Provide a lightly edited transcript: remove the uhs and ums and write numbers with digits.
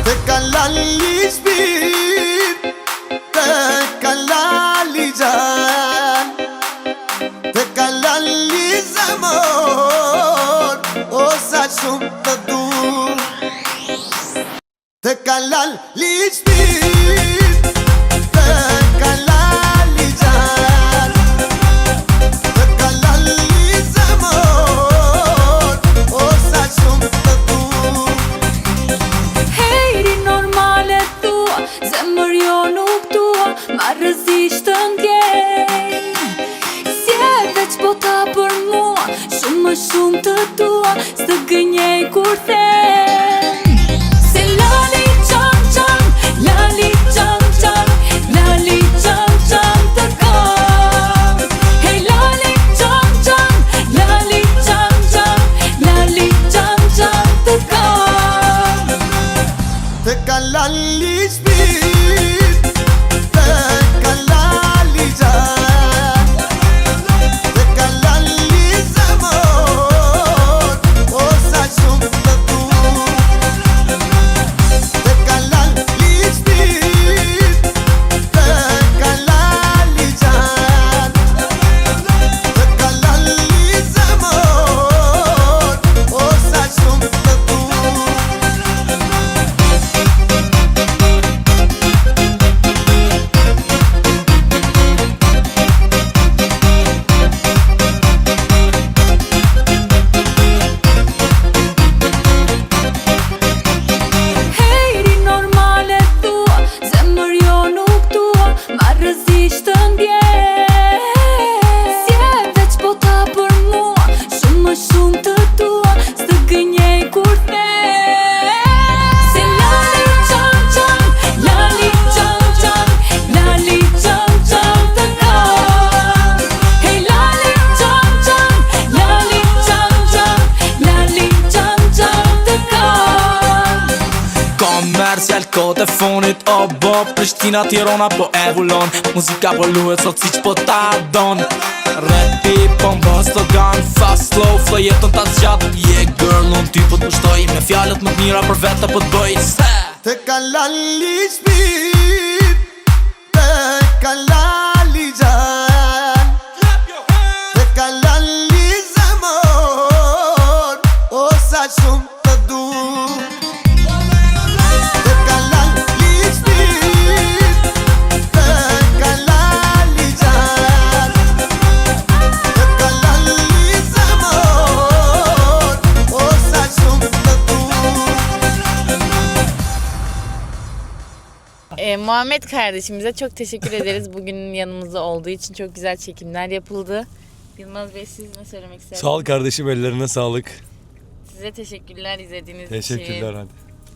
Te kalali shpirë, te kalali gjan, te kalali zemër, o sa shumë të dur. Te kalali shpirë, te kalali gjan, te kalali zemër, o sa shumë të dur. Hejri normale tua, zemër jo nuk tua, ma rëzisht të ndjej. Si e veç bota për mua, shumë më shumë të tua, s'të gënjej kur them. Se lali qam qam, lali qam qam, lali qam qam të kam. Hej lali qam qam, lali qam qam, lali qam qam të kam. Te kalali shpirë, te kalali gjan, te kalali zemër, o sa shumë të dur. Te kalali shpirë, te kalali gjan, te kalali zemër, o sa shumë të dur. Hejri normale tua, zemër jo nuk tua, ma rëzisht të ndjej. Si e veç bota për mua, shumë më shumë të tua, s'të gënjej kur them. Se lali qam qam, lali qam qam, lali qam qam të kam. Hej lali qam qam, lali qam qam, lali qam qam të kam. Komercial kote fonit o bo Prishtina Tirana po evullon Muzika po luhet sot si që po ta don Rapi po mbo slogan Fast slow flow jeton ta zgjat Yeah girl unë ty po t'mushtoj Me fjallet më t'mira për vete po t'bëj Te kalali shpirë, te kalali gjan, te kalali zemër, o sa shumë të dur. Te kalali shpirë, te kalali gjan, te kalali zemër, o sa shumë të dur. Muhammed kardeşimize çok teşekkür ederiz. Bugün yanımızda olduğu için çok güzel çekimler yapıldı. Yılmaz Bey siz ne söylemek istersiniz? Sağ ol kardeşim, ellerine sağlık. Size teşekkürler izlediğiniz için. Teşekkürler hadi.